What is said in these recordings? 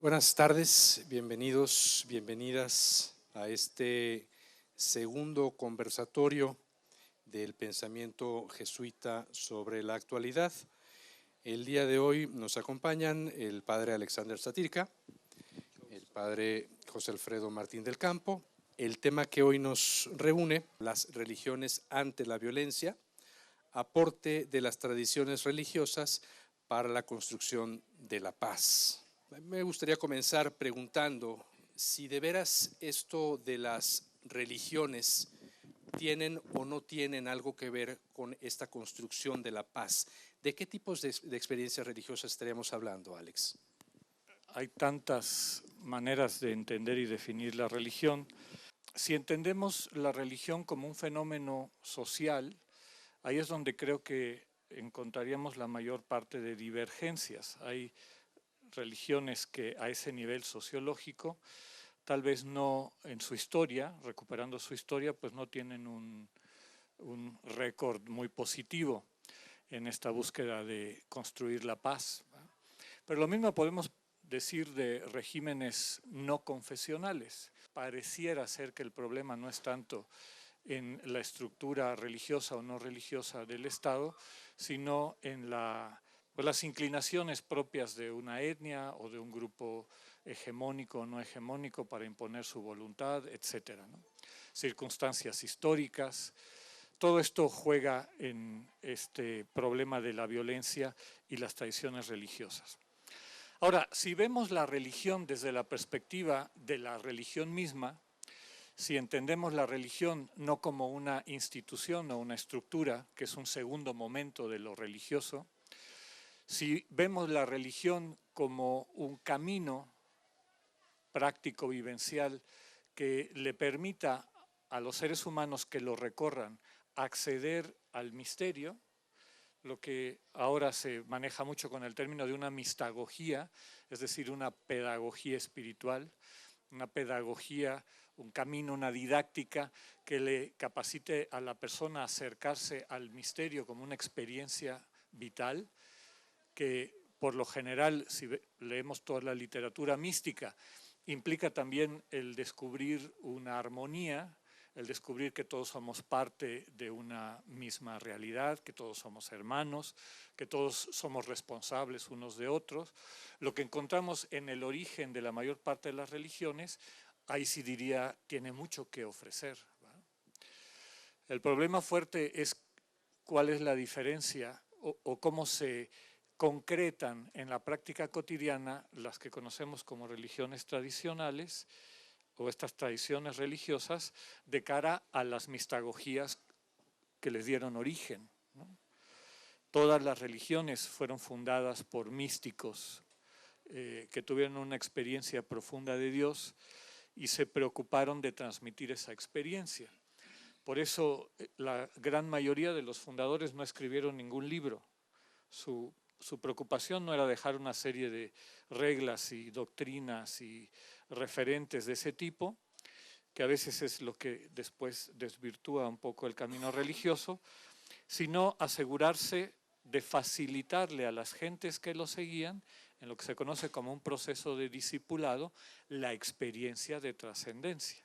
Buenas tardes, bienvenidos, bienvenidas a este segundo conversatorio del pensamiento jesuita sobre la actualidad. El día de hoy nos acompañan el padre Alexander Satirka, el padre José Alfredo Martín del Campo. El tema que hoy nos reúne, las religiones ante la violencia, aporte de las tradiciones religiosas para la construcción de la paz. Me gustaría comenzar preguntando si de veras esto de las religiones tienen o no tienen algo que ver con esta construcción de la paz. ¿De qué tipos de experiencias religiosas estaríamos hablando, Alex? Hay tantas maneras de entender y definir la religión. Si entendemos la religión como un fenómeno social, ahí es donde creo que encontraríamos la mayor parte de divergencias. Hay religiones que a ese nivel sociológico, tal vez no en su historia, recuperando su historia, pues no tienen un récord muy positivo en esta búsqueda de construir la paz. Pero lo mismo podemos decir de regímenes no confesionales. Pareciera ser que el problema no es tanto en la estructura religiosa o no religiosa del Estado, sino en las inclinaciones propias de una etnia o de un grupo hegemónico o no hegemónico para imponer su voluntad, etcétera, ¿no? Circunstancias históricas. Todo esto juega en este problema de la violencia y las tradiciones religiosas. Ahora, si vemos la religión desde la perspectiva de la religión misma, si entendemos la religión no como una institución o una estructura, que es un segundo momento de lo religioso, si vemos la religión como un camino práctico, vivencial, que le permita a los seres humanos que lo recorran acceder al misterio, lo que ahora se maneja mucho con el término de una mistagogía, es decir, una pedagogía espiritual, una pedagogía, un camino, una didáctica que le capacite a la persona a acercarse al misterio como una experiencia vital, que por lo general, si leemos toda la literatura mística, implica también el descubrir una armonía, el descubrir que todos somos parte de una misma realidad, que todos somos hermanos, que todos somos responsables unos de otros. Lo que encontramos en el origen de la mayor parte de las religiones, ahí sí diría, tiene mucho que ofrecer, ¿verdad? El problema fuerte es cuál es la diferencia o cómo se concretan en la práctica cotidiana las que conocemos como religiones tradicionales o estas tradiciones religiosas de cara a las mistagogías que les dieron origen, ¿no? Todas las religiones fueron fundadas por místicos que tuvieron una experiencia profunda de Dios y se preocuparon de transmitir esa experiencia. Por eso la gran mayoría de los fundadores no escribieron ningún libro. Su preocupación no era dejar una serie de reglas y doctrinas y referentes de ese tipo, que a veces es lo que después desvirtúa un poco el camino religioso, sino asegurarse de facilitarle a las gentes que lo seguían, en lo que se conoce como un proceso de discipulado, la experiencia de trascendencia.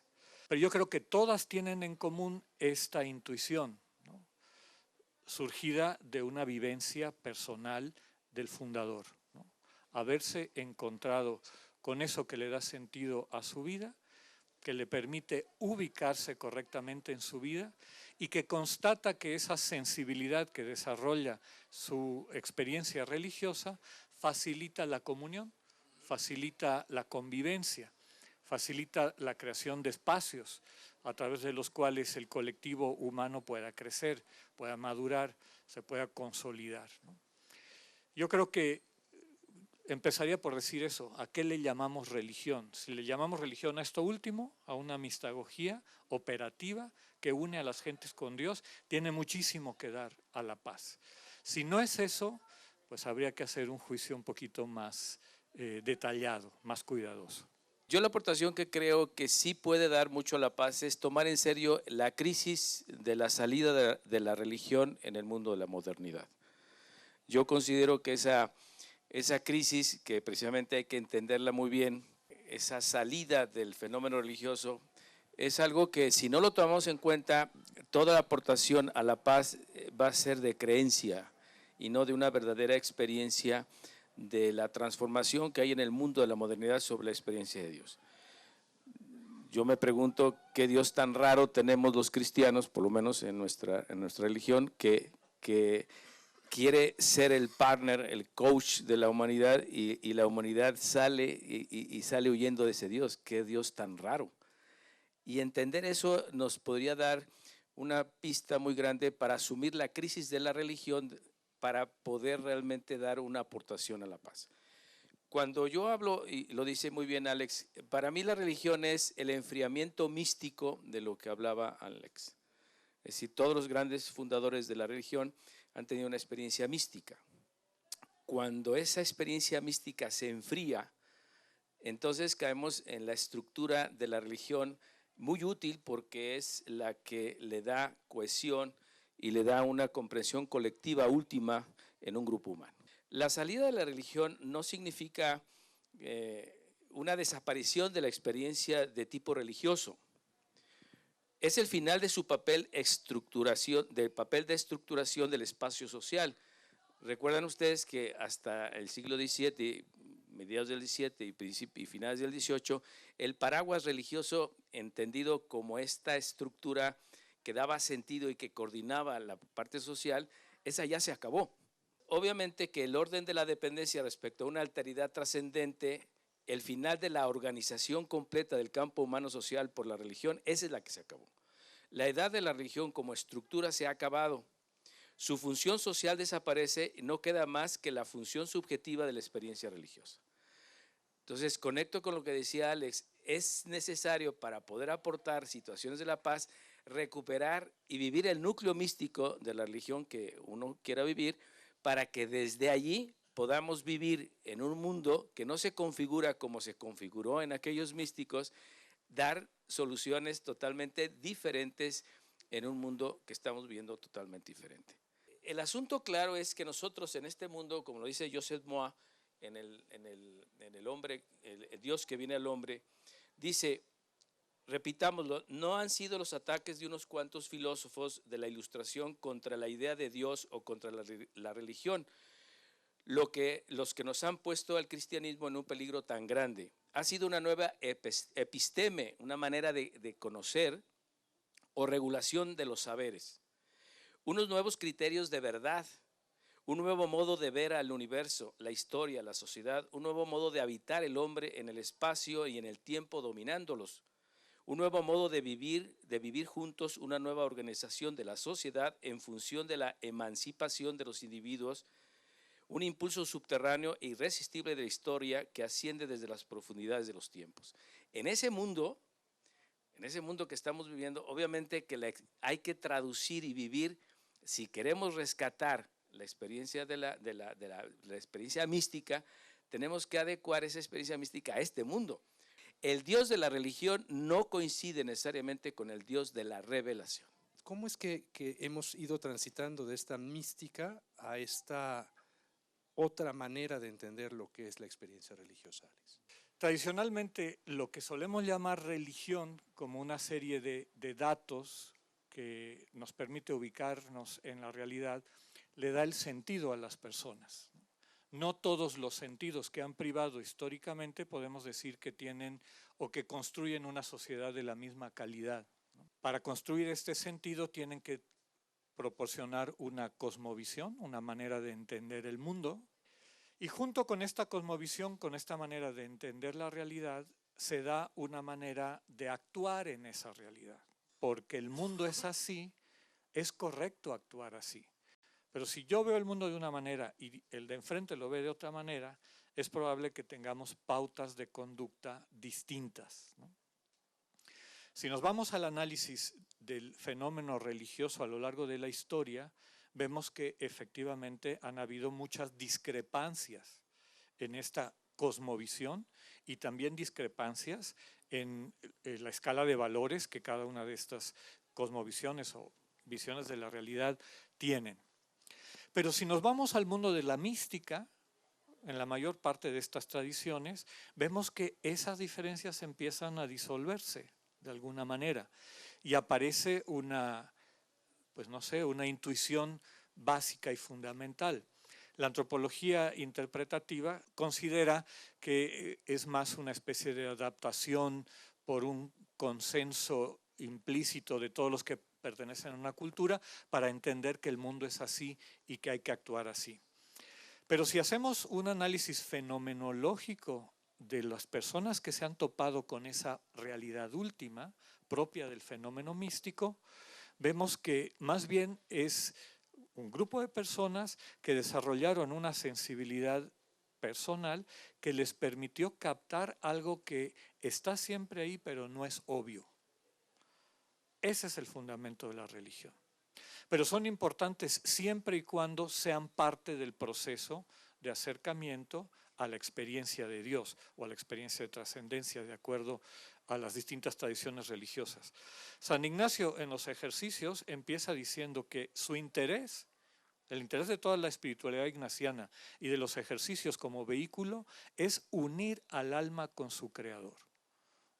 Pero yo creo que todas tienen en común esta intuición, ¿no?, surgida de una vivencia personal del fundador, ¿no?, haberse encontrado con eso que le da sentido a su vida, que le permite ubicarse correctamente en su vida y que constata que esa sensibilidad que desarrolla su experiencia religiosa facilita la comunión, facilita la convivencia, facilita la creación de espacios a través de los cuales el colectivo humano pueda crecer, pueda madurar, se pueda consolidar, ¿no? Yo creo que empezaría por decir eso, ¿a qué le llamamos religión? Si le llamamos religión a esto último, a una mistagogía operativa que une a las gentes con Dios, tiene muchísimo que dar a la paz. Si no es eso, pues habría que hacer un juicio un poquito más detallado, más cuidadoso. Yo la aportación que creo que sí puede dar mucho a la paz es tomar en serio la crisis de la salida de la religión en el mundo de la modernidad. Yo considero que esa esa crisis que precisamente hay que entenderla muy bien, esa salida del fenómeno religioso, es algo que si no lo tomamos en cuenta, toda la aportación a la paz va a ser de creencia y no de una verdadera experiencia de la transformación que hay en el mundo de la modernidad sobre la experiencia de Dios. Yo me pregunto qué Dios tan raro tenemos los cristianos, por lo menos en nuestra religión, que quiere ser el partner, el coach de la humanidad y la humanidad sale y sale huyendo de ese Dios. Qué Dios tan raro. Y entender eso nos podría dar una pista muy grande para asumir la crisis de la religión, para poder realmente dar una aportación a la paz. Cuando yo hablo, y lo dice muy bien Alex, para mí la religión es el enfriamiento místico de lo que hablaba Alex. Es decir, todos los grandes fundadores de la religión han tenido una experiencia mística. Cuando esa experiencia mística se enfría, entonces caemos en la estructura de la religión muy útil porque es la que le da cohesión y le da una comprensión colectiva última en un grupo humano. La salida de la religión no significa una desaparición de la experiencia de tipo religioso. Es el final de su papel de estructuración del espacio social. Recuerdan ustedes que hasta el siglo XVII, mediados del XVII y finales del XVIII, el paraguas religioso, entendido como esta estructura que daba sentido y que coordinaba la parte social, esa ya se acabó. Obviamente que el orden de la dependencia respecto a una alteridad trascendente, el final de la organización completa del campo humano social por la religión, esa es la que se acabó. La edad de la religión como estructura se ha acabado. Su función social desaparece y no queda más que la función subjetiva de la experiencia religiosa. Entonces, conecto con lo que decía Alex, es necesario para poder aportar situaciones de la paz, recuperar y vivir el núcleo místico de la religión que uno quiera vivir, para que desde allí podamos vivir en un mundo que no se configura como se configuró en aquellos místicos, dar soluciones totalmente diferentes en un mundo que estamos viviendo totalmente diferente. El asunto claro es que nosotros en este mundo, como lo dice Joseph Moa, en el hombre, el Dios que viene al hombre, dice, repitámoslo, no han sido los ataques de unos cuantos filósofos de la Ilustración contra la idea de Dios o contra la religión los que nos han puesto al cristianismo en un peligro tan grande. Ha sido una nueva episteme, una manera de conocer o regulación de los saberes, unos nuevos criterios de verdad, un nuevo modo de ver al universo, la historia, la sociedad, un nuevo modo de habitar el hombre en el espacio y en el tiempo dominándolos, un nuevo modo de vivir juntos, una nueva organización de la sociedad en función de la emancipación de los individuos, un impulso subterráneo e irresistible de la historia que asciende desde las profundidades de los tiempos. En ese mundo que estamos viviendo, obviamente que hay que traducir y vivir, si queremos rescatar la experiencia de la experiencia mística, tenemos que adecuar esa experiencia mística a este mundo. El Dios de la religión no coincide necesariamente con el Dios de la revelación. ¿Cómo es que hemos ido transitando de esta mística a esta otra manera de entender lo que es la experiencia religiosa, Alex? Tradicionalmente, lo que solemos llamar religión como una serie de datos que nos permite ubicarnos en la realidad, le da el sentido a las personas. No todos los sentidos que han privado históricamente podemos decir que tienen o que construyen una sociedad de la misma calidad. Para construir este sentido tienen que proporcionar una cosmovisión, una manera de entender el mundo, y junto con esta cosmovisión, con esta manera de entender la realidad, se da una manera de actuar en esa realidad. Porque el mundo es así, es correcto actuar así. Pero si yo veo el mundo de una manera y el de enfrente lo ve de otra manera, es probable que tengamos pautas de conducta distintas, ¿no? Si nos vamos al análisis del fenómeno religioso a lo largo de la historia, vemos que efectivamente han habido muchas discrepancias en esta cosmovisión y también discrepancias en la escala de valores que cada una de estas cosmovisiones o visiones de la realidad tienen. Pero si nos vamos al mundo de la mística, en la mayor parte de estas tradiciones, vemos que esas diferencias empiezan a disolverse de alguna manera y aparece una, pues no sé, una intuición básica y fundamental. La antropología interpretativa considera que es más una especie de adaptación por un consenso implícito de todos los que pertenecen a una cultura para entender que el mundo es así y que hay que actuar así. Pero si hacemos un análisis fenomenológico de las personas que se han topado con esa realidad última propia del fenómeno místico, vemos que más bien es un grupo de personas que desarrollaron una sensibilidad personal que les permitió captar algo que está siempre ahí pero no es obvio. Ese es el fundamento de la religión. Pero son importantes siempre y cuando sean parte del proceso de acercamiento a la experiencia de Dios o a la experiencia de trascendencia de acuerdo a las distintas tradiciones religiosas. San Ignacio en los ejercicios empieza diciendo que su interés, el interés de toda la espiritualidad ignaciana y de los ejercicios como vehículo, es unir al alma con su creador.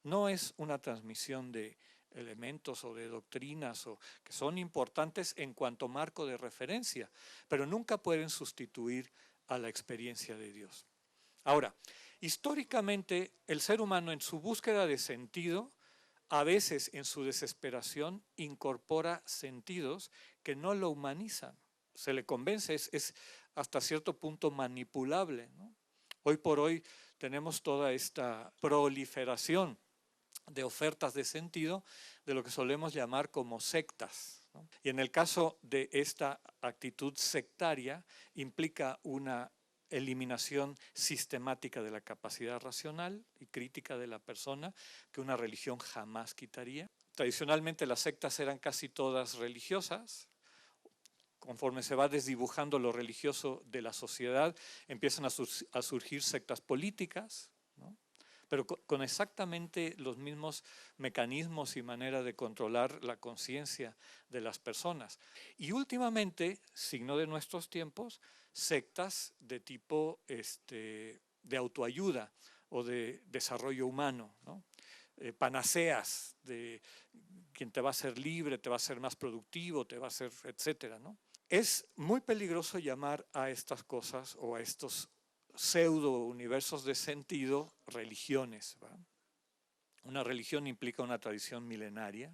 No es una transmisión de elementos o de doctrinas que son importantes en cuanto marco de referencia, pero nunca pueden sustituir a la experiencia de Dios. Ahora, históricamente el ser humano en su búsqueda de sentido, a veces en su desesperación, incorpora sentidos que no lo humanizan. Se le convence, es hasta cierto punto manipulable, ¿no? Hoy por hoy tenemos toda esta proliferación de ofertas de sentido de lo que solemos llamar como sectas, ¿no? Y en el caso de esta actitud sectaria implica una eliminación sistemática de la capacidad racional y crítica de la persona que una religión jamás quitaría. Tradicionalmente las sectas eran casi todas religiosas. Conforme se va desdibujando lo religioso de la sociedad, empiezan a surgir sectas políticas, ¿no? Pero con exactamente los mismos mecanismos y manera de controlar la conciencia de las personas. Y últimamente, signo de nuestros tiempos, sectas de tipo de autoayuda o de desarrollo humano, ¿no? Panaceas de quien te va a hacer libre, te va a hacer más productivo, te va a hacer, etcétera, ¿no? Es muy peligroso llamar a estas cosas o a estos pseudo universos de sentido religiones, ¿va? Una religión implica una tradición milenaria,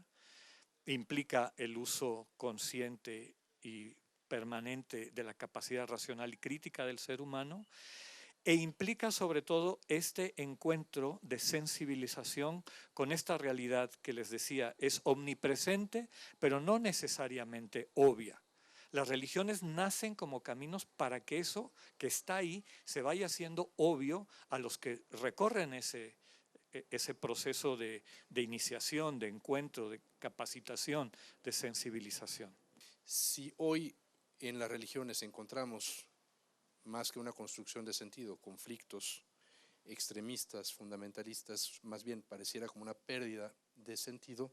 implica el uso consciente y permanente de la capacidad racional y crítica del ser humano e implica sobre todo este encuentro de sensibilización con esta realidad que les decía es omnipresente pero no necesariamente obvia. Las religiones nacen como caminos para que eso que está ahí se vaya haciendo obvio a los que recorren ese proceso de iniciación, de encuentro, de capacitación, de sensibilización. Si hoy en las religiones encontramos más que una construcción de sentido, conflictos extremistas, fundamentalistas, más bien pareciera como una pérdida de sentido,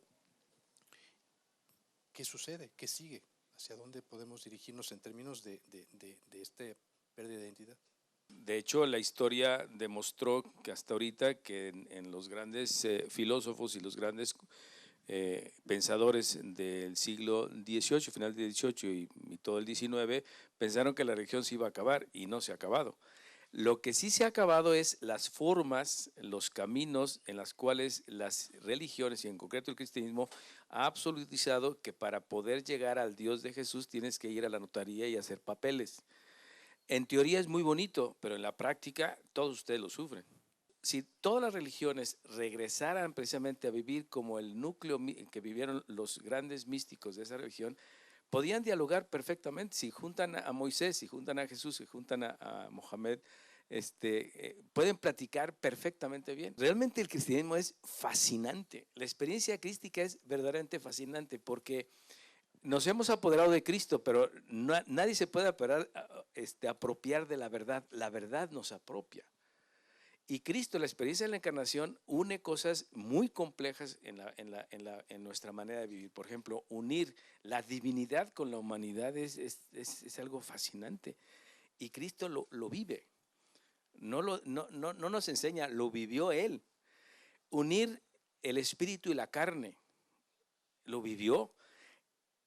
¿qué sucede? ¿Qué sigue? ¿Hacia dónde podemos dirigirnos en términos de esta pérdida de identidad? De hecho, la historia demostró que hasta ahorita que en los grandes filósofos y los grandes pensadores del siglo XVIII, final del XVIII y todo el XIX, pensaron que la religión se iba a acabar y no se ha acabado. Lo que sí se ha acabado es las formas, los caminos en las cuales las religiones, y en concreto el cristianismo, ha absolutizado que para poder llegar al Dios de Jesús tienes que ir a la notaría y hacer papeles. En teoría es muy bonito, pero en la práctica todos ustedes lo sufren. Si todas las religiones regresaran precisamente a vivir como el núcleo que vivieron los grandes místicos de esa religión, podían dialogar perfectamente. Si juntan a Moisés, si juntan a Jesús, si juntan a Mohamed, pueden platicar perfectamente bien. Realmente el cristianismo es fascinante. La experiencia crística es verdaderamente fascinante porque nos hemos apoderado de Cristo, pero nadie se puede apropiar de la verdad. La verdad nos apropia. Y Cristo, la experiencia de la encarnación, une cosas muy complejas en nuestra manera de vivir. Por ejemplo, unir la divinidad con la humanidad es algo fascinante. Y Cristo lo vive. no nos enseña, lo vivió él. Unir el espíritu y la carne, lo vivió.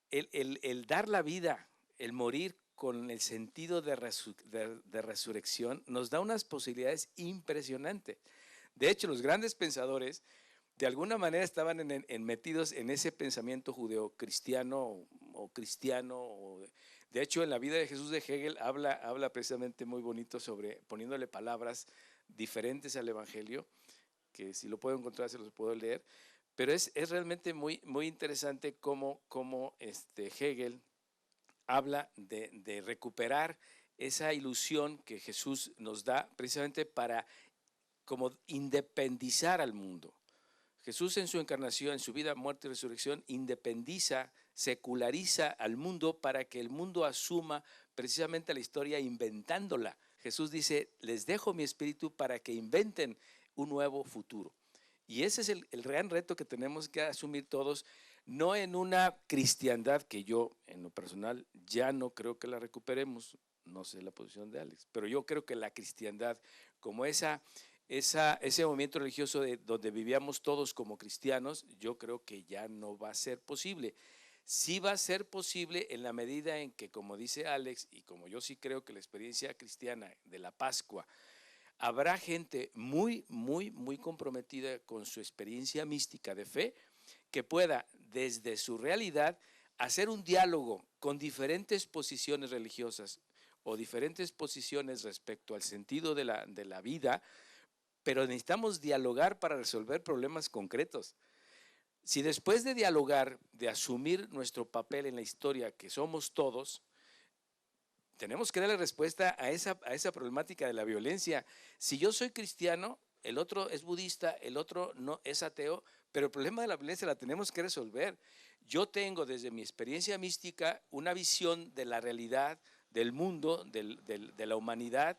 El dar la vida, el morir con el sentido de resurrección, nos da unas posibilidades impresionantes. De hecho, los grandes pensadores, de alguna manera, estaban metidos en ese pensamiento judeocristiano o cristiano. De hecho, en la vida de Jesús de Hegel habla precisamente muy bonito sobre, poniéndole palabras diferentes al Evangelio, que si lo puedo encontrar se los puedo leer, pero es realmente muy interesante cómo Hegel habla de recuperar esa ilusión que Jesús nos da precisamente para como independizar al mundo. Jesús en su encarnación, en su vida, muerte y resurrección, independiza, seculariza al mundo para que el mundo asuma precisamente la historia inventándola. Jesús dice, les dejo mi espíritu para que inventen un nuevo futuro. Y ese es el gran reto que tenemos que asumir todos, no en una cristiandad que yo, en lo personal, ya no creo que la recuperemos, no sé la posición de Alex, pero yo creo que la cristiandad, como ese movimiento religioso donde vivíamos todos como cristianos, yo creo que ya no va a ser posible. Sí va a ser posible en la medida en que, como dice Alex, y como yo sí creo que la experiencia cristiana de la Pascua, habrá gente muy comprometida con su experiencia mística de fe que pueda, desde su realidad, hacer un diálogo con diferentes posiciones religiosas o diferentes posiciones respecto al sentido de la vida, pero necesitamos dialogar para resolver problemas concretos. Si después de dialogar, de asumir nuestro papel en la historia, que somos todos, tenemos que darle respuesta a esa problemática de la violencia. Si yo soy cristiano, el otro es budista, el otro no es ateo, pero el problema de la violencia la tenemos que resolver. Yo tengo desde mi experiencia mística una visión de la realidad, del mundo, de la humanidad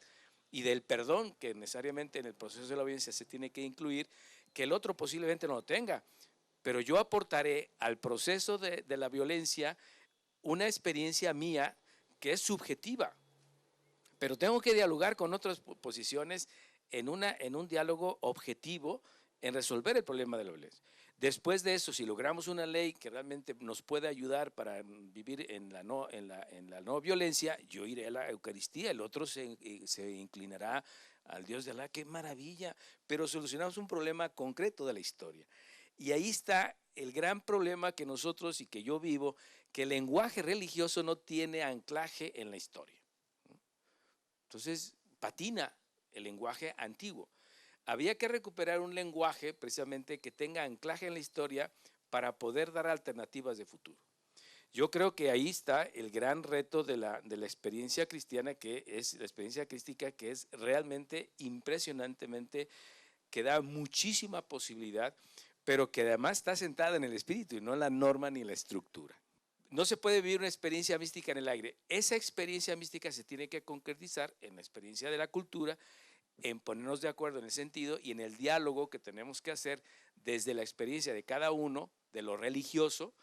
y del perdón que necesariamente en el proceso de la violencia se tiene que incluir, que el otro posiblemente no lo tenga. Pero yo aportaré al proceso de la violencia una experiencia mía que es subjetiva, pero tengo que dialogar con otras posiciones en un diálogo objetivo en resolver el problema de la violencia. Después de eso, si logramos una ley que realmente nos pueda ayudar para vivir en la no violencia, yo iré a la Eucaristía, el otro se inclinará al Dios de Alá, qué maravilla, pero solucionamos un problema concreto de la historia. Y ahí está el gran problema que nosotros y que yo vivo, que el lenguaje religioso no tiene anclaje en la historia. Entonces, patina el lenguaje antiguo. Había que recuperar un lenguaje precisamente que tenga anclaje en la historia para poder dar alternativas de futuro. Yo creo que ahí está el gran reto de la experiencia cristiana, que es la experiencia crística, que es realmente impresionantemente, que da muchísima posibilidad, pero que además está sentada en el espíritu y no en la norma ni en la estructura. No se puede vivir una experiencia mística en el aire. Esa experiencia mística se tiene que concretizar en la experiencia de la cultura, en ponernos de acuerdo en el sentido y en el diálogo que tenemos que hacer desde la experiencia de cada uno, de lo religioso,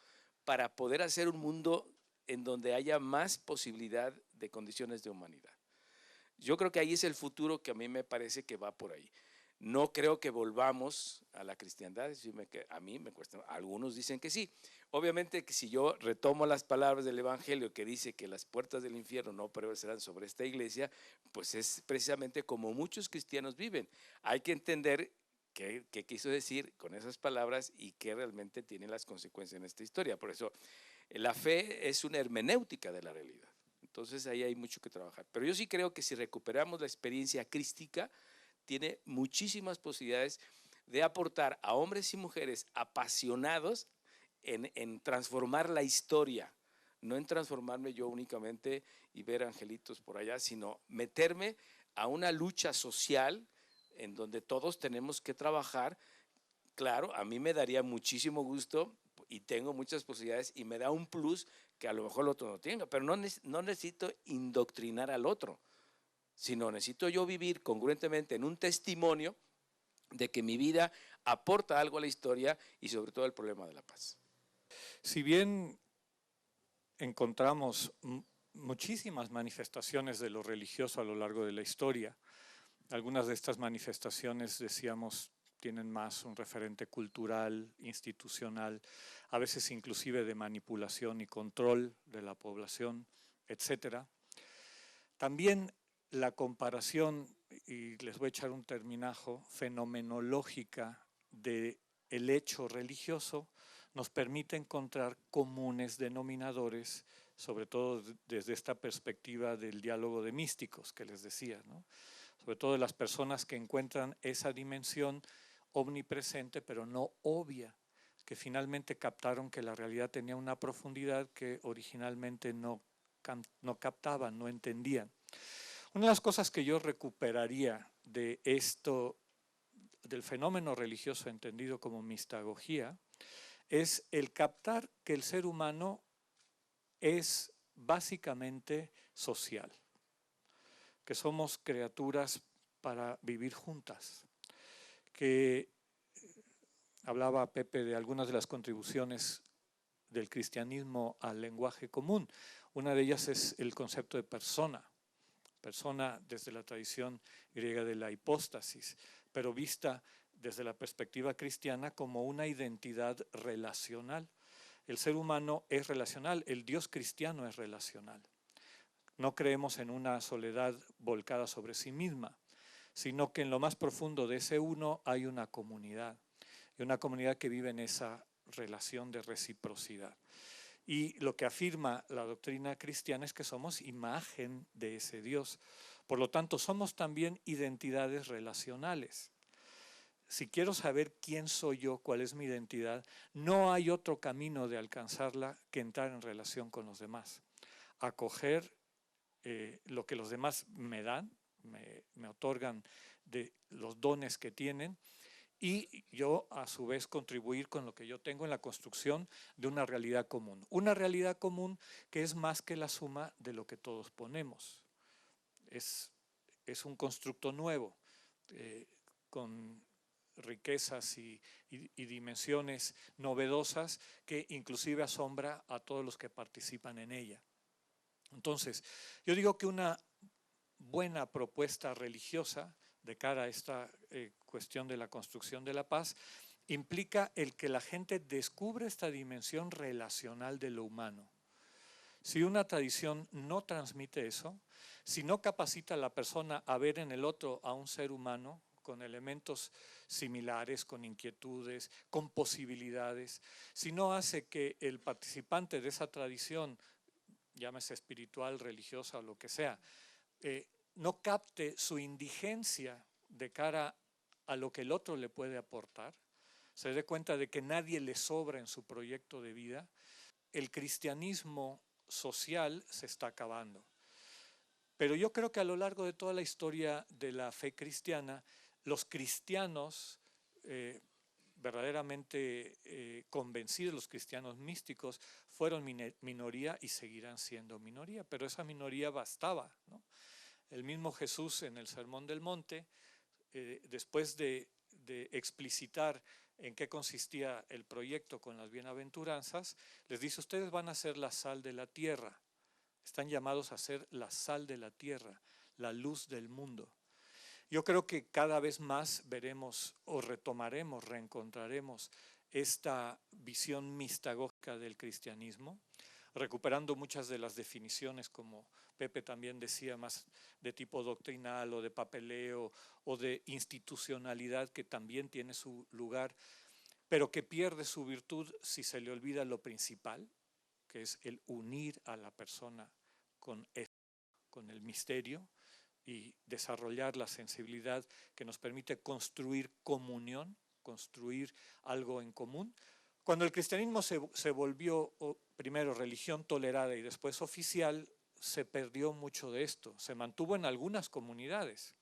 para poder hacer un mundo en donde haya más posibilidad de condiciones de humanidad. Yo creo que ahí es el futuro que a mí me parece que va por ahí. No creo que volvamos a la cristiandad, a mí me cuesta, algunos dicen que sí. Obviamente que si yo retomo las palabras del Evangelio que dice que las puertas del infierno no prevalecerán sobre esta iglesia, pues es precisamente como muchos cristianos viven. Hay que entender qué quiso decir con esas palabras y qué realmente tienen las consecuencias en esta historia. Por eso la fe es una hermenéutica de la realidad. Entonces ahí hay mucho que trabajar. Pero yo sí creo que si recuperamos la experiencia crística, tiene muchísimas posibilidades de aportar a hombres y mujeres apasionados en transformar la historia, no en transformarme yo únicamente y ver angelitos por allá, sino meterme a una lucha social en donde todos tenemos que trabajar. Claro, a mí me daría muchísimo gusto y tengo muchas posibilidades y me da un plus que a lo mejor el otro no tenga, pero no necesito indoctrinar al otro, sino necesito yo vivir congruentemente en un testimonio de que mi vida aporta algo a la historia y sobre todo el problema de la paz. Si bien encontramos muchísimas manifestaciones de lo religioso a lo largo de la historia, Algunas de estas manifestaciones, decíamos, tienen más un referente cultural, institucional, a veces inclusive de manipulación y control de la población, etc. También la comparación, y les voy a echar un terminajo, fenomenológica del hecho religioso, nos permite encontrar comunes denominadores, sobre todo desde esta perspectiva del diálogo de místicos que les decía, ¿no? Sobre todo de las personas que encuentran esa dimensión omnipresente pero no obvia, que finalmente captaron que la realidad tenía una profundidad que originalmente no captaban, no entendían. Una de las cosas que yo recuperaría de esto, del fenómeno religioso entendido como mistagogía, es el captar que el ser humano es básicamente social, que somos criaturas para vivir juntas, que hablaba Pepe de algunas de las contribuciones del cristianismo al lenguaje común. Una de ellas es el concepto de persona desde la tradición griega de la hipóstasis, pero vista desde la perspectiva cristiana como una identidad relacional. El ser humano es relacional, el Dios cristiano es relacional. No creemos en una soledad volcada sobre sí misma, sino que en lo más profundo de ese uno hay una comunidad, y una comunidad que vive en esa relación de reciprocidad. Y lo que afirma la doctrina cristiana es que somos imagen de ese Dios. Por lo tanto, somos también identidades relacionales. Si quiero saber quién soy yo, cuál es mi identidad, no hay otro camino de alcanzarla que entrar en relación con los demás. Acoger lo que los demás me dan, me otorgan de los dones que tienen, y yo a su vez contribuir con lo que yo tengo en la construcción de una realidad común. Una realidad común que es más que la suma de lo que todos ponemos. Es un constructo nuevo, con riquezas y dimensiones novedosas que inclusive asombra a todos los que participan en ella. Entonces, yo digo que una buena propuesta religiosa de cara a esta cuestión de la construcción de la paz implica el que la gente descubre esta dimensión relacional de lo humano. Si una tradición no transmite eso, si no capacita a la persona a ver en el otro a un ser humano con elementos similares, con inquietudes, con posibilidades, si no hace que el participante de esa tradición, llámese espiritual, religiosa o lo que sea, no capte su indigencia de cara a lo que el otro le puede aportar, se dé cuenta de que nadie le sobra en su proyecto de vida, el cristianismo social se está acabando. Pero yo creo que a lo largo de toda la historia de la fe cristiana, los cristianos verdaderamente convencidos, los cristianos místicos, fueron minoría y seguirán siendo minoría, pero esa minoría bastaba, ¿no? El mismo Jesús en el Sermón del Monte, después de explicitar en qué consistía el proyecto con las bienaventuranzas, les dice: ustedes van a ser la sal de la tierra, están llamados a ser la sal de la tierra, la luz del mundo. Yo creo que cada vez más veremos o retomaremos, reencontraremos esta visión mistagógica del cristianismo, recuperando muchas de las definiciones, como Pepe también decía, más de tipo doctrinal o de papeleo o de institucionalidad, que también tiene su lugar, pero que pierde su virtud si se le olvida lo principal, que es el unir a la persona con el misterio y desarrollar la sensibilidad que nos permite construir comunión, construir algo en común. Cuando el cristianismo se volvió primero religión tolerada y después oficial, se perdió mucho de esto, se mantuvo en algunas comunidades.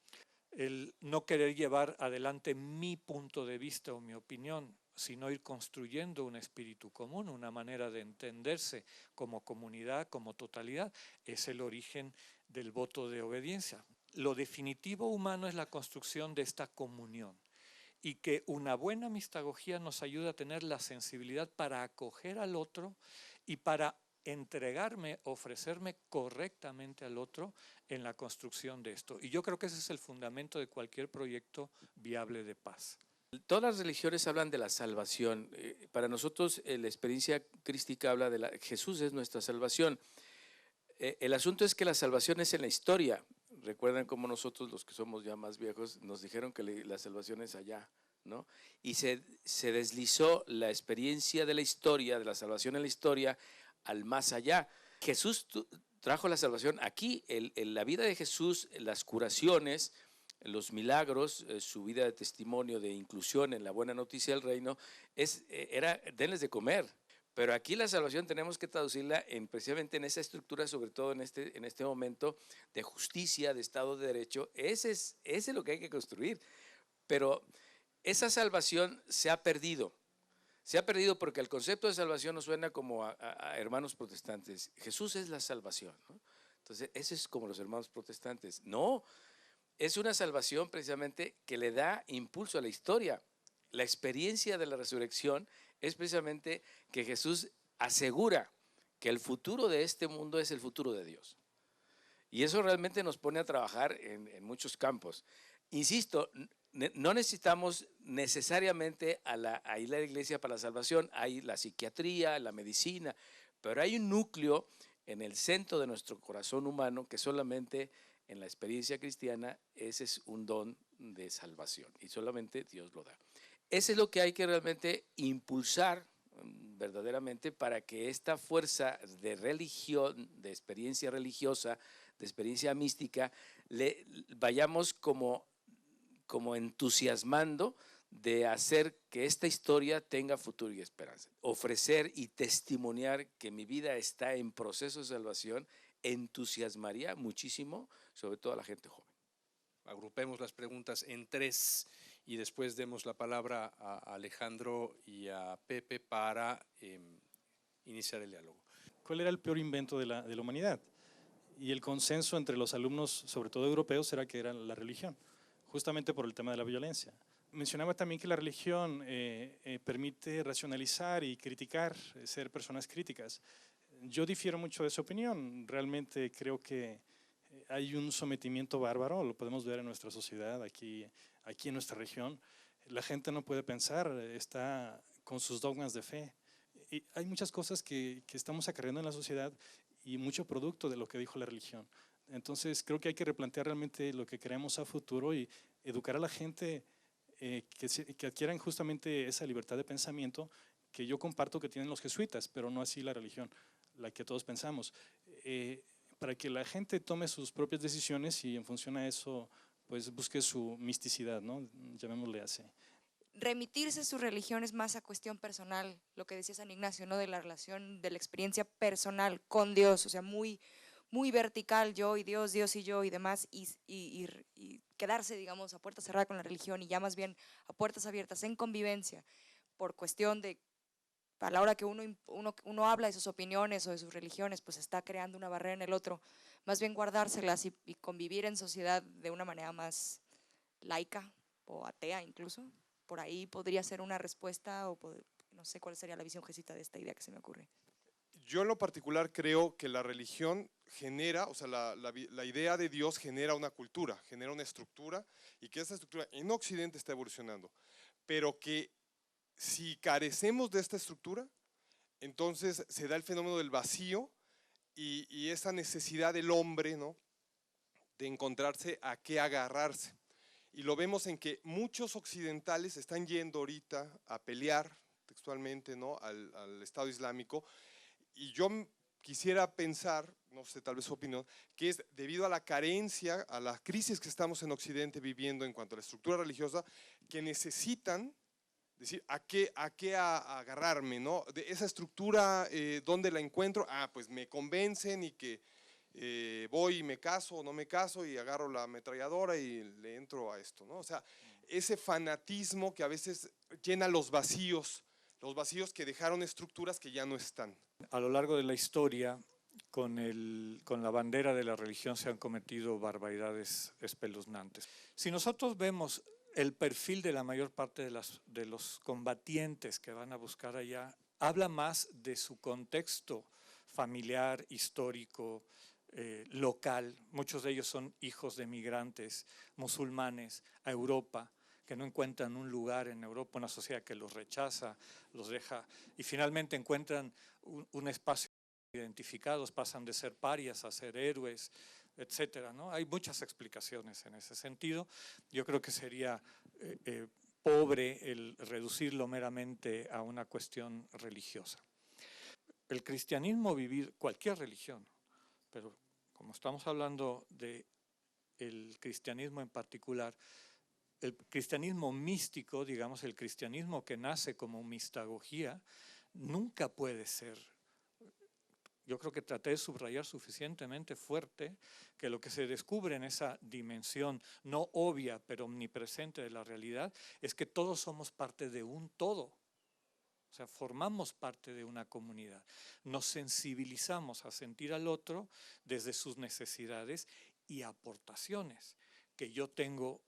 El no querer llevar adelante mi punto de vista o mi opinión, sino ir construyendo un espíritu común, una manera de entenderse como comunidad, como totalidad, es el origen del voto de obediencia. Lo definitivo humano es la construcción de esta comunión, y que una buena mistagogía nos ayuda a tener la sensibilidad para acoger al otro y para entregarme, ofrecerme correctamente al otro en la construcción de esto. Y yo creo que ese es el fundamento de cualquier proyecto viable de paz. Todas las religiones hablan de la salvación. Para nosotros la experiencia crística habla de Jesús es nuestra salvación. El asunto es que la salvación es en la historia. Recuerdan cómo nosotros, los que somos ya más viejos, nos dijeron que la salvación es allá, ¿no? Y se deslizó la experiencia de la historia, de la salvación en la historia, al más allá. Jesús trajo la salvación aquí. La vida de Jesús, las curaciones, los milagros, su vida de testimonio, de inclusión en la buena noticia del reino, era denles de comer. Pero aquí la salvación tenemos que traducirla precisamente en esa estructura, sobre todo en este momento de justicia, de Estado de Derecho. Ese es lo que hay que construir. Pero esa salvación se ha perdido. Se ha perdido porque el concepto de salvación nos suena como a hermanos protestantes. Jesús es la salvación, ¿no? Entonces, eso es como los hermanos protestantes. No, es una salvación precisamente que le da impulso a la historia. La experiencia de la resurrección es precisamente que Jesús asegura que el futuro de este mundo es el futuro de Dios. Y eso realmente nos pone a trabajar en muchos campos. Insisto, no necesitamos necesariamente a la iglesia para la salvación. Hay la psiquiatría, la medicina, pero hay un núcleo en el centro de nuestro corazón humano que solamente en la experiencia cristiana ese es un don de salvación y solamente Dios lo da. Eso es lo que hay que realmente impulsar verdaderamente para que esta fuerza de religión, de experiencia religiosa, de experiencia mística, vayamos como entusiasmando de hacer que esta historia tenga futuro y esperanza. Ofrecer y testimoniar que mi vida está en proceso de salvación entusiasmaría muchísimo, sobre todo a la gente joven. Agrupemos las preguntas en 3 y después demos la palabra a Alejandro y a Pepe para iniciar el diálogo. ¿Cuál era el peor invento de la humanidad? Y el consenso entre los alumnos, sobre todo europeos, era que era la religión, justamente por el tema de la violencia. Mencionaba también que la religión permite racionalizar y criticar, ser personas críticas. Yo difiero mucho de esa opinión. Realmente creo que hay un sometimiento bárbaro, lo podemos ver en nuestra sociedad, aquí en nuestra región. La gente no puede pensar, está con sus dogmas de fe. Y hay muchas cosas que estamos acarreando en la sociedad y mucho producto de lo que dijo la religión. Entonces creo que hay que replantear realmente lo que queremos a futuro y educar a la gente que adquieran justamente esa libertad de pensamiento que yo comparto que tienen los jesuitas, pero no así la religión, la que todos pensamos. Para que la gente tome sus propias decisiones y en función a eso pues busque su misticidad, ¿no? Llamémosle así. Remitirse a su religión es más a cuestión personal, lo que decía San Ignacio, ¿no? De la relación, de la experiencia personal con Dios, o sea, muy vertical, yo y Dios, Dios y yo y demás, y quedarse, digamos, a puerta cerrada con la religión y ya más bien a puertas abiertas en convivencia, por cuestión de, a la hora que uno habla de sus opiniones o de sus religiones, pues está creando una barrera en el otro, más bien guardárselas y convivir en sociedad de una manera más laica o atea incluso. Por ahí podría ser una respuesta o no sé cuál sería la visión jesuita de esta idea que se me ocurre. Yo en lo particular creo que la religión genera, o sea, la idea de Dios genera una cultura, genera una estructura y que esa estructura en Occidente está evolucionando, pero que si carecemos de esta estructura, entonces se da el fenómeno del vacío y esa necesidad del hombre, ¿no?, de encontrarse a qué agarrarse. Y lo vemos en que muchos occidentales están yendo ahorita a pelear textualmente, ¿no?, al Estado Islámico. Y yo quisiera pensar, no sé, tal vez su opinión, que es debido a la carencia, a la crisis que estamos en Occidente viviendo en cuanto a la estructura religiosa, que necesitan decir a qué agarrarme, ¿no? De esa estructura, ¿dónde la encuentro? Pues me convencen y que voy y me caso o no me caso y agarro la ametralladora y le entro a esto, ¿no? O sea, ese fanatismo que a veces llena los vacíos que dejaron estructuras que ya no están. A lo largo de la historia, con la bandera de la religión se han cometido barbaridades espeluznantes. Si nosotros vemos el perfil de la mayor parte de los combatientes que van a buscar allá, habla más de su contexto familiar, histórico, local. Muchos de ellos son hijos de migrantes musulmanes a Europa, que no encuentran un lugar en Europa, una sociedad que los rechaza, los deja, y finalmente encuentran un espacio identificados, pasan de ser parias a ser héroes, etcétera, ¿no? Hay muchas explicaciones en ese sentido. Yo creo que sería pobre el reducirlo meramente a una cuestión religiosa. El cristianismo, vivir cualquier religión, pero como estamos hablando del cristianismo en particular, el cristianismo místico, digamos, el cristianismo que nace como mistagogía, nunca puede ser. Yo creo que traté de subrayar suficientemente fuerte que lo que se descubre en esa dimensión no obvia, pero omnipresente de la realidad, es que todos somos parte de un todo. O sea, formamos parte de una comunidad. Nos sensibilizamos a sentir al otro desde sus necesidades y aportaciones, que yo tengo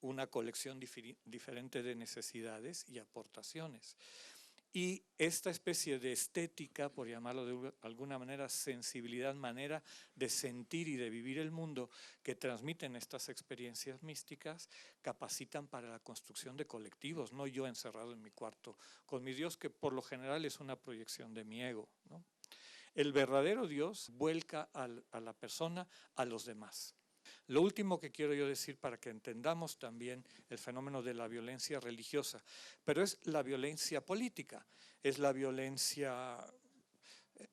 una colección diferente de necesidades y aportaciones. Y esta especie de estética, por llamarlo de alguna manera, sensibilidad, manera de sentir y de vivir el mundo que transmiten estas experiencias místicas, capacitan para la construcción de colectivos, no yo encerrado en mi cuarto con mi Dios, que por lo general es una proyección de mi ego, ¿no? El verdadero Dios vuelca a la persona, a los demás. Lo último que quiero yo decir para que entendamos también el fenómeno de la violencia religiosa, pero es la violencia política, es la violencia.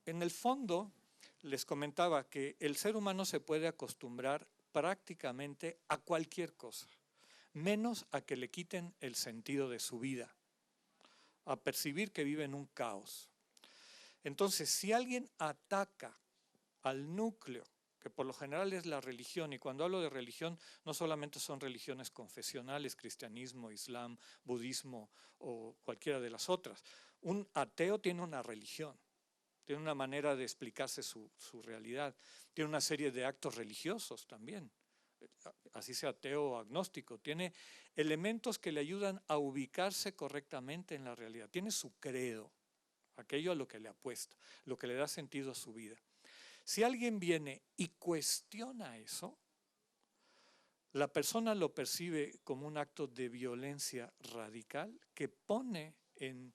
En el fondo, les comentaba que el ser humano se puede acostumbrar prácticamente a cualquier cosa, menos a que le quiten el sentido de su vida, a percibir que vive en un caos. Entonces, si alguien ataca al núcleo, que por lo general es la religión, y cuando hablo de religión no solamente son religiones confesionales, cristianismo, islam, budismo o cualquiera de las otras. Un ateo tiene una religión, tiene una manera de explicarse su realidad, tiene una serie de actos religiosos también, así sea ateo o agnóstico, tiene elementos que le ayudan a ubicarse correctamente en la realidad, tiene su credo, aquello a lo que le apuesta, lo que le da sentido a su vida. Si alguien viene y cuestiona eso, la persona lo percibe como un acto de violencia radical que pone en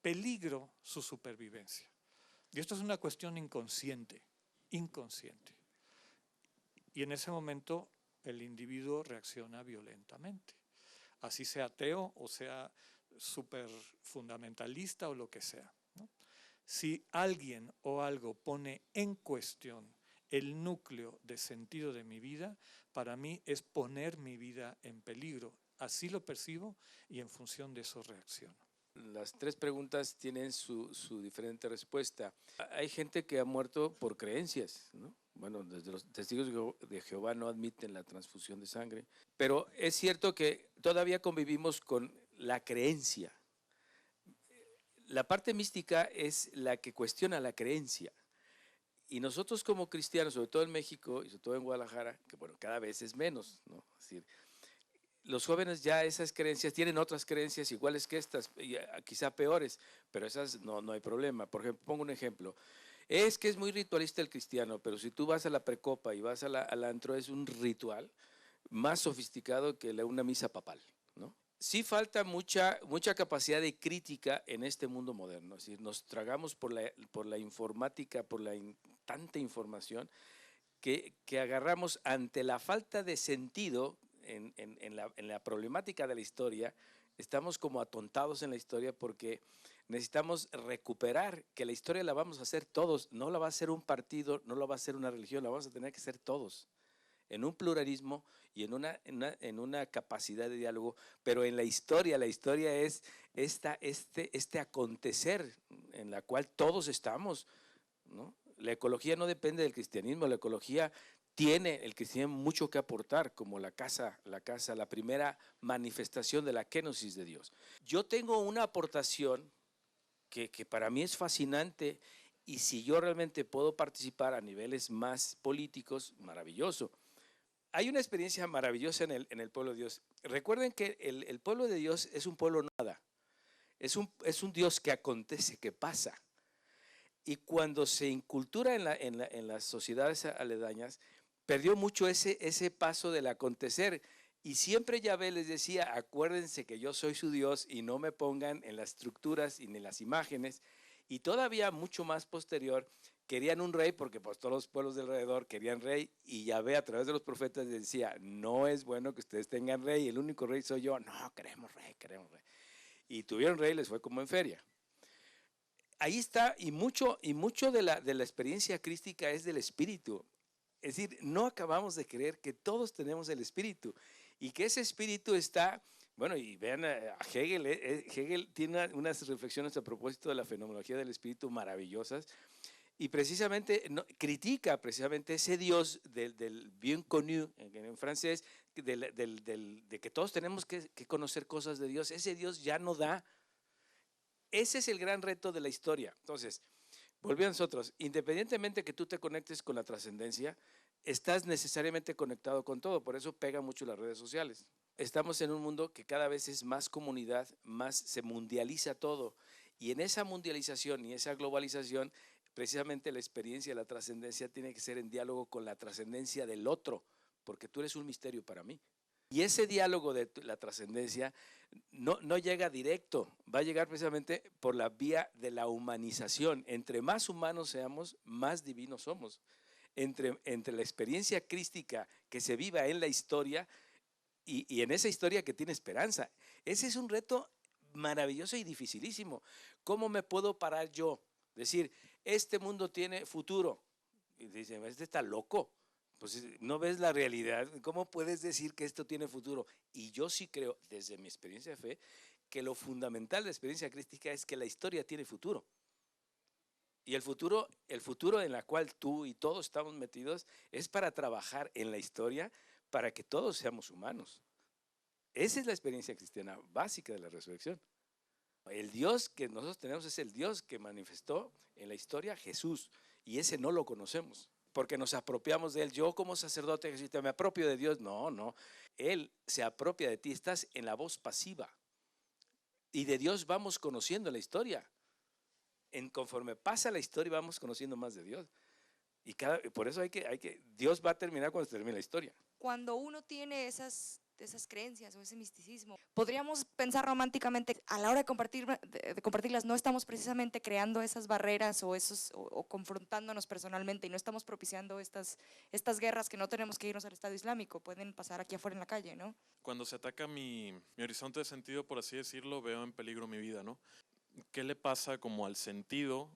peligro su supervivencia. Y esto es una cuestión inconsciente. Y en ese momento el individuo reacciona violentamente. Así sea ateo o sea súper fundamentalista o lo que sea, ¿no? Si alguien o algo pone en cuestión el núcleo de sentido de mi vida, para mí es poner mi vida en peligro. Así lo percibo y en función de eso reacciono. Las tres preguntas tienen su diferente respuesta. Hay gente que ha muerto por creencias, ¿no? Bueno, desde los testigos de Jehová no admiten la transfusión de sangre, pero es cierto que todavía convivimos con la creencia. La parte mística es la que cuestiona la creencia. Y nosotros como cristianos, sobre todo en México y sobre todo en Guadalajara, que bueno, cada vez es menos, ¿no? Es decir, los jóvenes ya esas creencias, tienen otras creencias iguales que estas, quizá peores, pero esas no hay problema. Por ejemplo, pongo un ejemplo. Es que es muy ritualista el cristiano, pero si tú vas a la precopa y vas al antro, es un ritual más sofisticado que una misa papal, ¿no? Sí falta mucha capacidad de crítica en este mundo moderno. Es decir, nos tragamos por la informática, por tanta información que agarramos ante la falta de sentido en la problemática de la historia. Estamos como atontados en la historia porque necesitamos recuperar que la historia la vamos a hacer todos. No la va a hacer un partido, no la va a hacer una religión, la vamos a tener que hacer todos, en un pluralismo y en una capacidad de diálogo, pero en la historia es este acontecer en la cual todos estamos, ¿no? La ecología no depende del cristianismo, la ecología tiene el cristianismo mucho que aportar, como la casa, la primera manifestación de la kenosis de Dios. Yo tengo una aportación que para mí es fascinante, y si yo realmente puedo participar a niveles más políticos, maravilloso. Hay una experiencia maravillosa en el pueblo de Dios. Recuerden que el pueblo de Dios es un pueblo nada. Es un Dios que acontece, que pasa. Y cuando se incultura en las sociedades aledañas, perdió mucho ese paso del acontecer. Y siempre Yahvé les decía, acuérdense que yo soy su Dios y no me pongan en las estructuras y en las imágenes. Y todavía mucho más posterior, querían un rey porque pues todos los pueblos de alrededor querían rey, y Yahvé a través de los profetas les decía, no es bueno que ustedes tengan rey, el único rey soy yo. No, queremos rey, queremos rey. Y tuvieron rey, les fue como en feria. Ahí está, y mucho de la experiencia crística es del Espíritu. Es decir, no acabamos de creer que todos tenemos el Espíritu y que ese Espíritu está, bueno, y vean a Hegel, Hegel tiene unas reflexiones a propósito de la fenomenología del Espíritu maravillosas, y precisamente critica precisamente ese Dios del bien connu, en francés, de que todos tenemos que conocer cosas de Dios. Ese Dios ya no da. Ese es el gran reto de la historia. Entonces, volviendo a nosotros, independientemente que tú te conectes con la trascendencia, estás necesariamente conectado con todo. Por eso pega mucho las redes sociales. Estamos en un mundo que cada vez es más comunidad, más se mundializa todo. Y en esa mundialización y esa globalización, precisamente la experiencia de la trascendencia tiene que ser en diálogo con la trascendencia del otro, porque tú eres un misterio para mí. Y ese diálogo de la trascendencia no llega directo, va a llegar precisamente por la vía de la humanización. Entre más humanos seamos, más divinos somos. Entre la experiencia crística que se viva en la historia y en esa historia que tiene esperanza. Ese es un reto maravilloso y dificilísimo. ¿Cómo me puedo parar yo? Decir, este mundo tiene futuro. Y dicen, este está loco. Pues no ves la realidad. ¿Cómo puedes decir que esto tiene futuro? Y yo sí creo, desde mi experiencia de fe, que lo fundamental de la experiencia crística es que la historia tiene futuro. Y el futuro en la cual tú y todos estamos metidos es para trabajar en la historia para que todos seamos humanos. Esa es la experiencia cristiana básica de la resurrección. El Dios que nosotros tenemos es el Dios que manifestó en la historia Jesús, y ese no lo conocemos porque nos apropiamos de él. Yo como sacerdote jesuita me apropio de Dios. No, él se apropia de ti, estás en la voz pasiva. Y de Dios vamos conociendo la historia. Conforme pasa la historia vamos conociendo más de Dios. Y por eso Dios va a terminar cuando se termine la historia. Cuando uno tiene esas creencias o ese misticismo, podríamos pensar románticamente, a la hora de compartirlas, no estamos precisamente creando esas barreras o confrontándonos personalmente, y no estamos propiciando estas guerras que no tenemos que irnos al Estado Islámico, pueden pasar aquí afuera en la calle, ¿no? Cuando se ataca mi horizonte de sentido, por así decirlo, veo en peligro mi vida, ¿no? ¿Qué le pasa como al sentido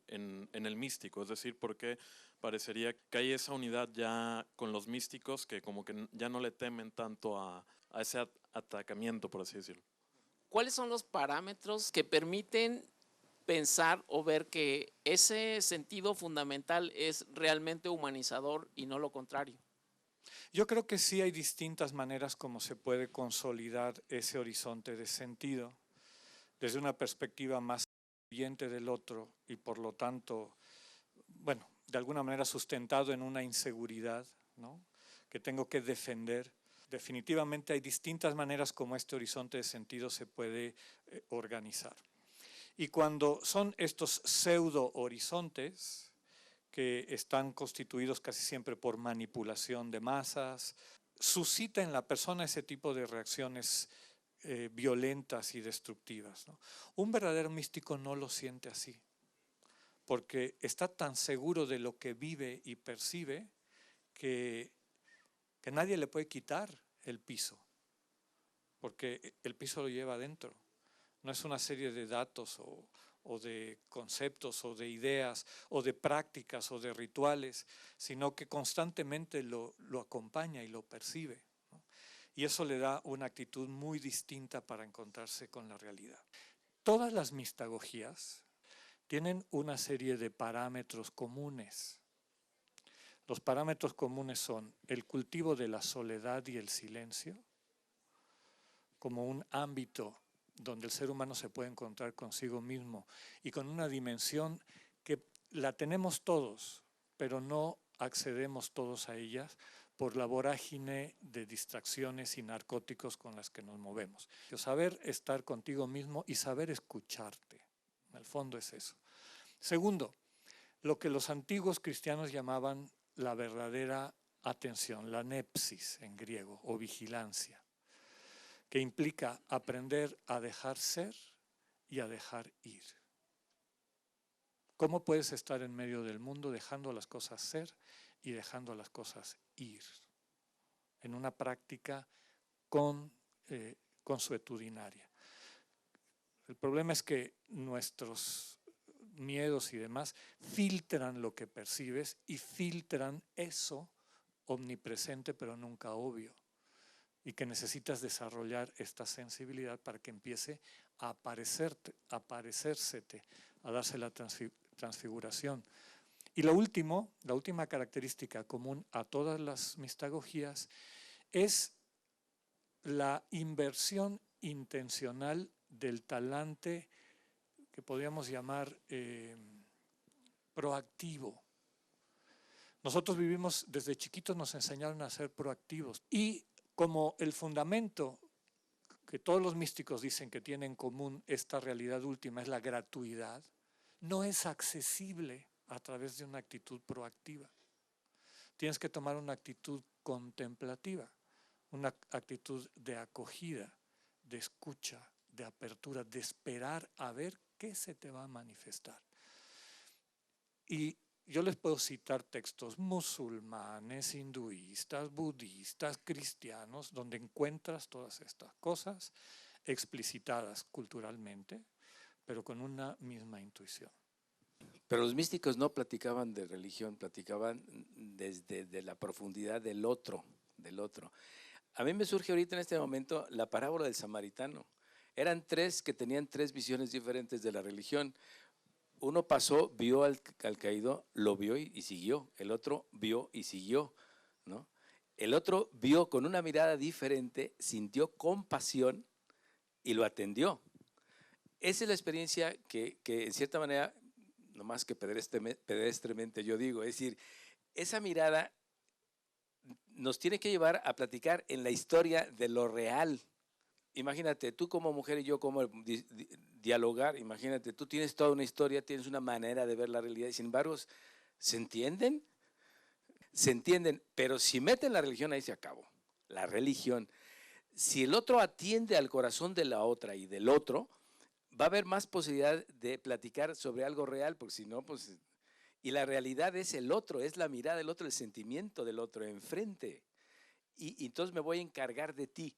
en el místico? Es decir, ¿por qué parecería que hay esa unidad ya con los místicos que como que ya no le temen tanto a ese atacamiento, por así decirlo? ¿Cuáles son los parámetros que permiten pensar o ver que ese sentido fundamental es realmente humanizador y no lo contrario? Yo creo que sí hay distintas maneras como se puede consolidar ese horizonte de sentido desde una perspectiva más incluyente del otro y por lo tanto, bueno, de alguna manera sustentado en una inseguridad, ¿no?, que tengo que defender. Definitivamente hay distintas maneras como este horizonte de sentido se puede organizar. Y cuando son estos pseudo horizontes que están constituidos casi siempre por manipulación de masas, suscita en la persona ese tipo de reacciones violentas y destructivas, ¿no? Un verdadero místico no lo siente así, porque está tan seguro de lo que vive y percibe que nadie le puede quitar el piso, porque el piso lo lleva adentro. No es una serie de datos o de conceptos o de ideas o de prácticas o de rituales, sino que constantemente lo acompaña y lo percibe, ¿no? Y eso le da una actitud muy distinta para encontrarse con la realidad. Todas las mistagogías tienen una serie de parámetros comunes. Los parámetros comunes son el cultivo de la soledad y el silencio, como un ámbito donde el ser humano se puede encontrar consigo mismo y con una dimensión que la tenemos todos, pero no accedemos todos a ellas por la vorágine de distracciones y narcóticos con las que nos movemos. Saber estar contigo mismo y saber escucharte, en el fondo es eso. Segundo, lo que los antiguos cristianos llamaban la verdadera atención, la nepsis en griego, o vigilancia, que implica aprender a dejar ser y a dejar ir. ¿Cómo puedes estar en medio del mundo dejando las cosas ser y dejando las cosas ir? En una práctica consuetudinaria. El problema es que nuestros miedos y demás filtran lo que percibes y filtran eso omnipresente pero nunca obvio, y que necesitas desarrollar esta sensibilidad para que empiece a aparecérsete, a darse la transfiguración. Y la última característica común a todas las mistagogías es la inversión intencional del talante que podríamos llamar proactivo. Nosotros vivimos, desde chiquitos nos enseñaron a ser proactivos, y como el fundamento que todos los místicos dicen que tiene en común esta realidad última es la gratuidad, no es accesible a través de una actitud proactiva. Tienes que tomar una actitud contemplativa, una actitud de acogida, de escucha, de apertura, de esperar a ver qué se te va a manifestar. Y yo les puedo citar textos musulmanes, hinduistas, budistas, cristianos, donde encuentras todas estas cosas explicitadas culturalmente, pero con una misma intuición. Pero los místicos no platicaban de religión, platicaban desde la profundidad del otro. A mí me surge ahorita en este momento la parábola del samaritano. Eran tres que tenían tres visiones diferentes de la religión. Uno pasó, vio al caído, lo vio y siguió. El otro vio y siguió, ¿no? El otro vio con una mirada diferente, sintió compasión y lo atendió. Esa es la experiencia que en cierta manera, no más que pedestremente yo digo, es decir, esa mirada nos tiene que llevar a platicar en la historia de lo real. Imagínate, tú como mujer y yo como dialogar, imagínate, tú tienes toda una historia, tienes una manera de ver la realidad y sin embargo, ¿se entienden? Se entienden, pero si meten la religión ahí se acabó, la religión. Si el otro atiende al corazón de la otra y del otro, va a haber más posibilidad de platicar sobre algo real, porque si no, pues… Y la realidad es el otro, es la mirada del otro, el sentimiento del otro enfrente. Y entonces me voy a encargar de ti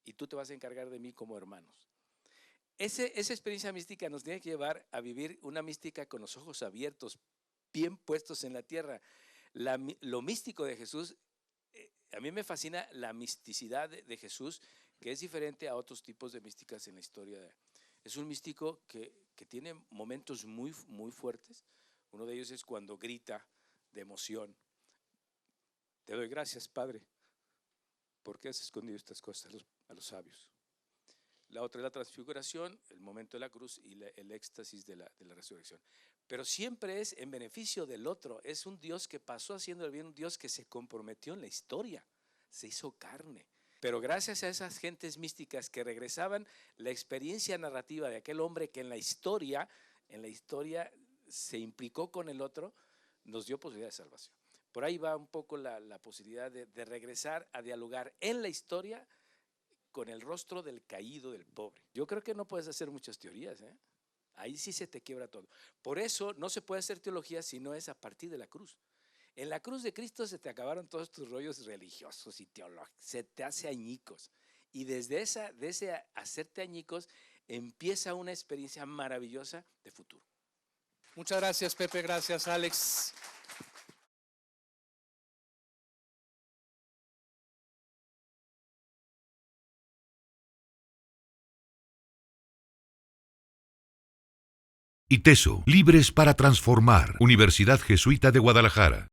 y tú te vas a encargar de mí como hermanos. Esa experiencia mística nos tiene que llevar a vivir una mística con los ojos abiertos, bien puestos en la tierra. Lo místico de Jesús, a mí me fascina la misticidad de Jesús, que es diferente a otros tipos de místicas en la historia. Es un místico que tiene momentos muy, muy fuertes. Uno de ellos es cuando grita de emoción: te doy gracias, Padre, porque has escondido estas cosas a los sabios. La otra es la transfiguración, el momento de la cruz y el éxtasis de la resurrección. Pero siempre es en beneficio del otro. Es un Dios que pasó haciendo el bien, un Dios que se comprometió en la historia, se hizo carne. Pero gracias a esas gentes místicas que regresaban la experiencia narrativa de aquel hombre que en la historia se implicó con el otro, nos dio posibilidad de salvación. Por ahí va un poco la posibilidad de regresar a dialogar en la historia con el rostro del caído, del pobre. Yo creo que no puedes hacer muchas teorías, ¿eh? Ahí sí se te quiebra todo. Por eso no se puede hacer teología si no es a partir de la cruz. En la cruz de Cristo se te acabaron todos tus rollos religiosos y teológicos, se te hace añicos. Y desde ese hacerte añicos empieza una experiencia maravillosa de futuro. Muchas gracias, Pepe, gracias, Alex. ITESO, libres para transformar. Universidad Jesuita de Guadalajara.